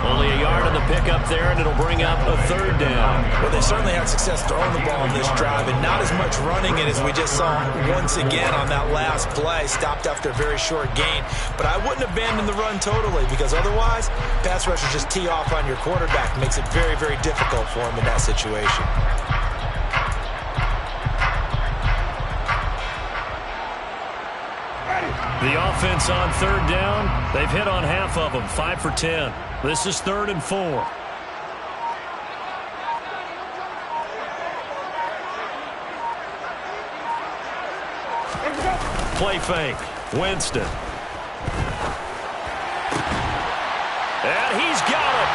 F: Only a yard on the pickup there, and it'll bring up a 3rd down.
G: Well, they certainly had success throwing the ball in this drive, and not as much running it as we just saw once again on that last play. Stopped after a very short gain. But I wouldn't abandon the run totally, because otherwise, pass rushers just tee off on your quarterback. Makes it very, very difficult for him in that situation.
F: The offense on 3rd down, they've hit on half of them, 5 for 10. This is 3rd and 4. Play fake, Winston. And he's got it.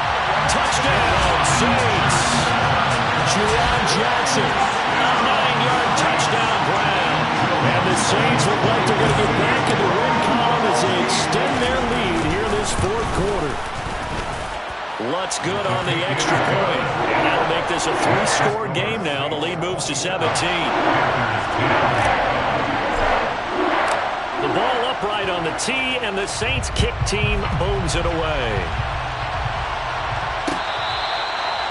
F: Touchdown, Saints. Juwan Johnson, a 9-yard touchdown ground. And the Saints look like they're going to get back in the win column as they extend their lead here in this 4th quarter. Lutz good on the extra point. And that'll make this a 3-score game now. The lead moves to 17. The ball upright on the tee, and the Saints kick team booms it away.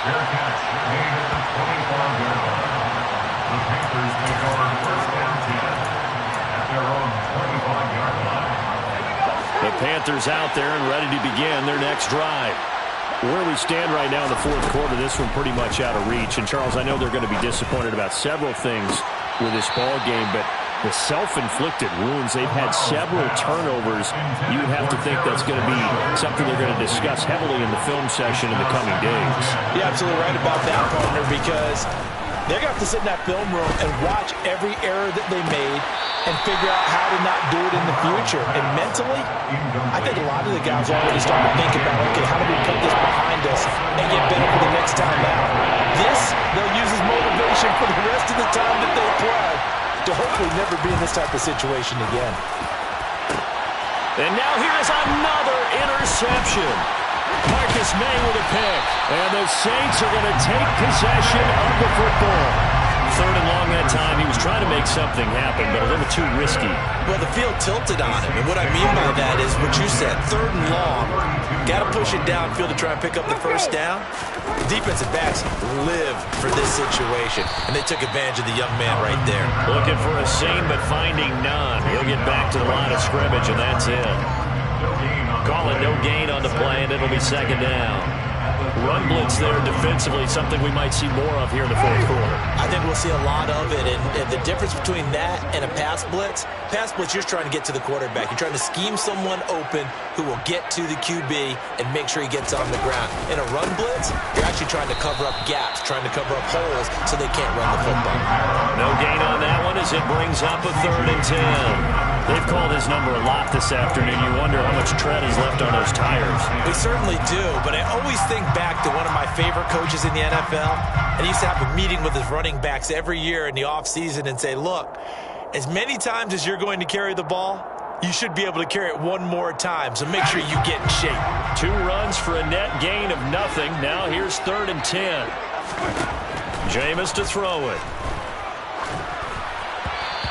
I: Fair catch made at the 25-yard line. The Panthers make our first down 10 at their own 25-yard line.
F: The Panthers out there and ready to begin their next drive. Where we stand right now in the 4th quarter, this one pretty much out of reach. And, Charles, I know they're going to be disappointed about several things with this ball game, but the self-inflicted wounds, they've had several turnovers. You would have to think that's going to be something they're going to discuss heavily in the film session in the coming days.
G: You're absolutely right about that, partner, because they're going to have to sit in that film room and watch every error that they made and figure out how to not do it in the future. And mentally, I think a lot of the guys already starting to think about, okay, how do we put this behind us and get better for the next time out? This, they'll use as motivation for the rest of the time that they play to hopefully never be in this type of situation again.
F: And now here's another interception. Marcus May with a pick. And the Saints are going to take possession of the football. 3rd and long that time. He was trying to make something happen, but a little too risky.
G: Well, the field tilted on him. And what I mean by that is what you said. 3rd and long. Got to push it downfield to try and pick up the first down. The defensive backs live for this situation, and they took advantage of the young man right there.
F: Looking for a seam, but finding none. He'll get back to the line of scrimmage, and that's it. Calling no gain on the play, and it'll be 2nd down. Run blitz there defensively, something we might see more of here in the 4th quarter.
G: I think we'll see a lot of it, and the difference between that and a pass blitz, you're trying to get to the quarterback. You're trying to scheme someone open who will get to the QB and make sure he gets on the ground. In a run blitz, you're actually trying to cover up gaps, trying to cover up holes so they can't run the football.
F: No gain on that one as it brings up a 3rd and 10. They've called his number a lot this afternoon. You wonder how much tread is left on those tires.
G: We certainly do, but I always think back to one of my favorite coaches in the NFL, and he used to have a meeting with his running backs every year in the offseason and say, look, as many times as you're going to carry the ball, you should be able to carry it one more time, so make sure you get in shape.
F: 2 runs for a net gain of nothing. Now here's 3rd and 10. Jameis to throw it.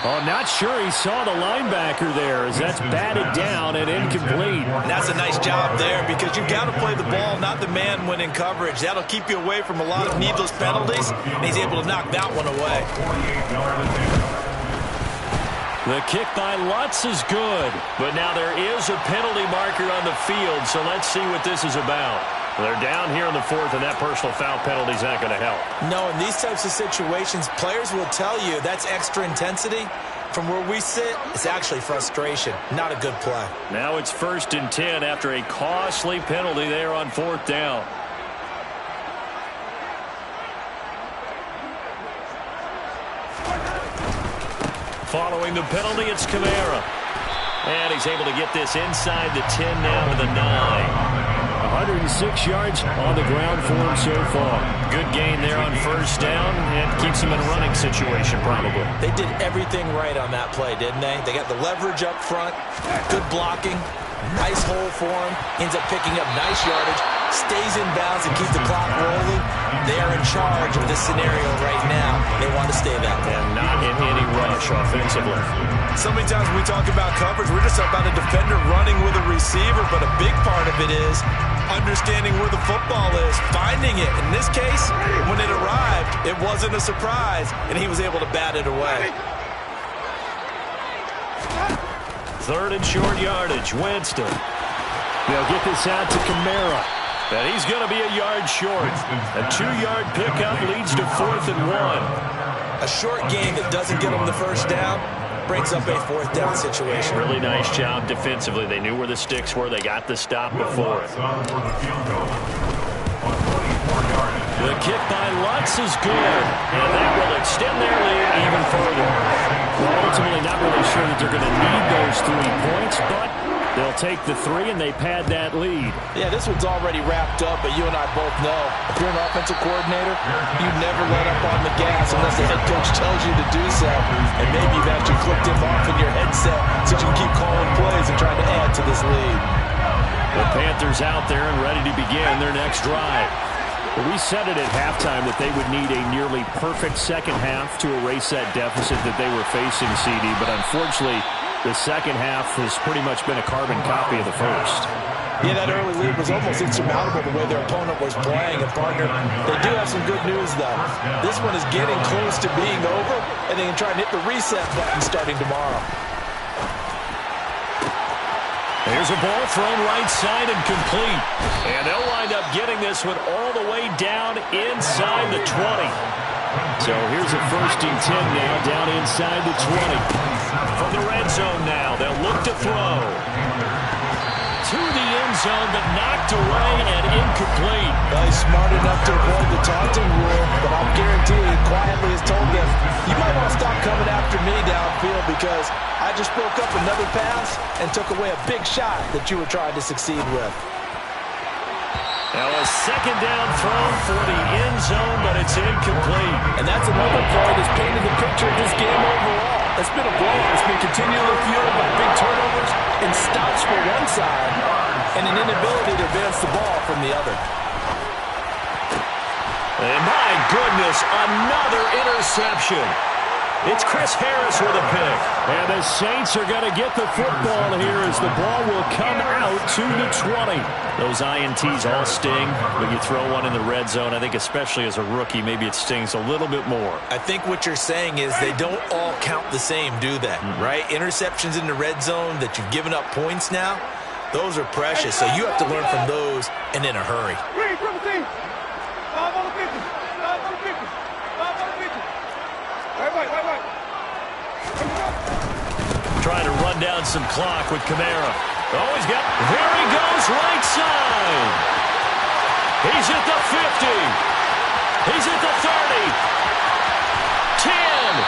F: Oh, not sure he saw the linebacker there as that's batted down and incomplete.
G: And that's a nice job there because you've got to play the ball, not the man when in coverage. That'll keep you away from a lot of needless penalties, and he's able to knock that one away.
F: The kick by Lutz is good, but now there is a penalty marker on the field, so let's see what this is about. They're down here in the 4th, and that personal foul penalty is not going to help.
G: No, in these types of situations, players will tell you that's extra intensity. From where we sit, it's actually frustration. Not a good play.
F: Now it's 1st and 10 after a costly penalty there on 4th down. Following the penalty, it's Kamara. And he's able to get this inside the 10 now to the 9. 106 yards on the ground for him so far. Good gain there on 1st down and keeps him in a running situation probably.
G: They did everything right on that play, didn't they? They got the leverage up front, good blocking, nice hole for him, ends up picking up nice yardage, stays in bounds and keeps the clock rolling. They are in charge of this scenario right now. They want to stay that way.
F: And not in any rush offensively.
G: So many times when we talk about coverage, we're just about a defender running with a receiver, but a big part of it is understanding where the football is, finding it. In this case, when it arrived, it wasn't a surprise, and he was able to bat it away.
F: 3rd and short yardage, Winston. They'll get this out to Kamara. And he's going to be a yard short. A 2-yard pickup leads to 4th and 1.
G: A short gain that doesn't get him the 1st down brings up a 4th down situation.
F: Really nice job defensively. They knew where the sticks were. They got the stop before it. The kick by Lutz is good, and that will extend their lead even further. Well, ultimately not really sure that they're going to need those 3 points, but they'll take the 3 and they pad that lead.
G: Yeah, this one's already wrapped up, but you and I both know if you're an offensive coordinator, you never let up on the gas unless the head coach tells you to do so. And maybe you've actually flipped him off in your headset so you can keep calling plays and trying to add to this lead.
F: The Panthers out there and ready to begin their next drive. We said it at halftime that they would need a nearly perfect second half to erase that deficit that they were facing, CD, but unfortunately, the second half has pretty much been a carbon copy of the first.
G: Yeah, that early lead was almost insurmountable the way their opponent was playing. And, partner, they do have some good news, though. This one is getting close to being over, and they can try and hit the reset button starting tomorrow.
F: Here's a ball thrown right side and complete. And they'll wind up getting this one all the way down inside the 20. So here's a 1st and 10 now down inside the 20. From the red zone now, they'll look to throw. To the end zone, but knocked away and incomplete.
G: Well, he's smart enough to avoid the taunting rule, but I'm guaranteeing he quietly has told them, you might want to stop coming after me downfield because I just broke up another pass and took away a big shot that you were trying to succeed with.
F: Now a 2nd down throw for the end zone, but it's incomplete.
G: And that's another play that's painted the picture of this game overall. It's been a blowout. It's been continually fueled by big turnovers and stops for one side and an inability to advance the ball from the other.
F: And my goodness, another interception. It's Chris Harris with a pick. And the Saints are going to get the football here as the ball will come out to the 20. Those INTs all sting. When you throw one in the red zone, I think especially as a rookie, maybe it stings a little bit more.
G: I think what you're saying is they don't all count the same, do they? Right? Interceptions in the red zone that you've given up points now, those are precious. So you have to learn from those and in a hurry.
F: Trying to run down some clock with Kamara. Oh, he's got... There he goes, right side. He's at the 50. He's at the 30. 10.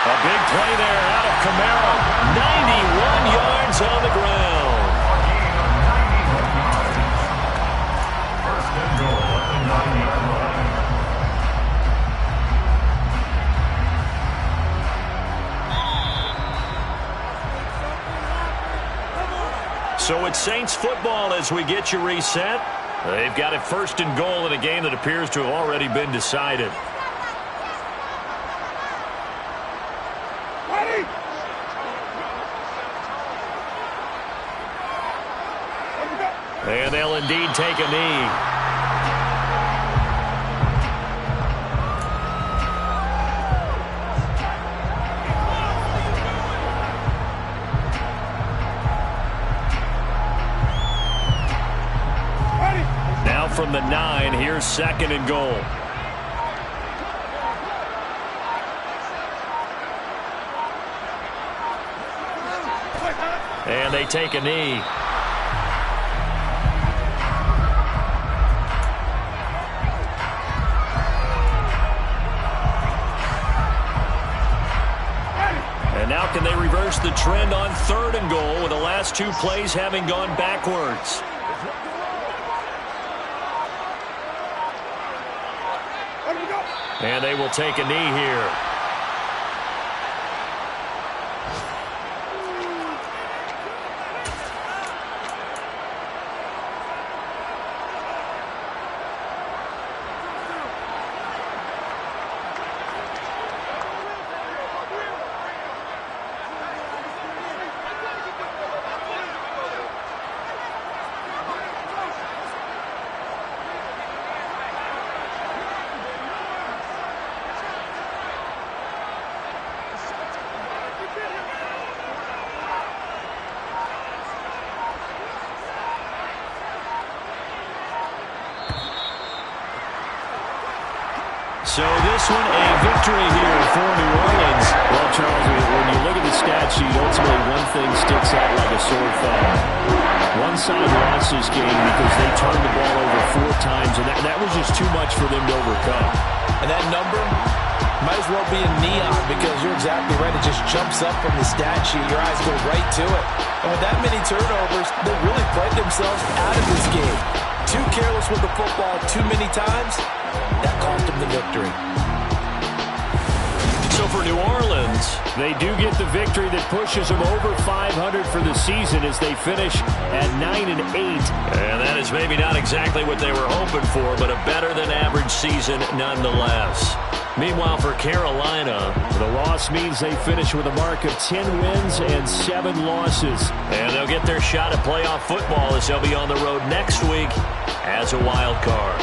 F: A big play there out of Kamara. 91 yards on the ground.
I: First and goal at the 9-yard line.
F: So it's Saints football as we get you reset. They've got it first and goal in a game that appears to have already been decided. And they'll indeed take a knee. Now from the 9, here's second and goal. And they take a knee. And now can they reverse the trend on third and goal with the last 2 plays having gone backwards? And they will take a knee here. So this one, a victory here for New Orleans. Well, Charles, when you look at the stat sheet, ultimately one thing sticks out like a sore thumb. One side lost this game because they turned the ball over 4 times, and that was just too much for them to overcome.
G: And that number might as well be in neon because you're exactly right. It just jumps up from the stat sheet. Your eyes go right to it. And with that many turnovers, they really played themselves out of this game. Too careless with the football too many times. That cost them the victory.
F: So for New Orleans, they do get the victory that pushes them over 500 for the season as they finish at 9-8. And that is maybe not exactly what they were hoping for, but a better than average season nonetheless. Meanwhile, for Carolina, the loss means they finish with a mark of 10 wins and 7 losses. And they'll get their shot at playoff football as they'll be on the road next week as a wild card.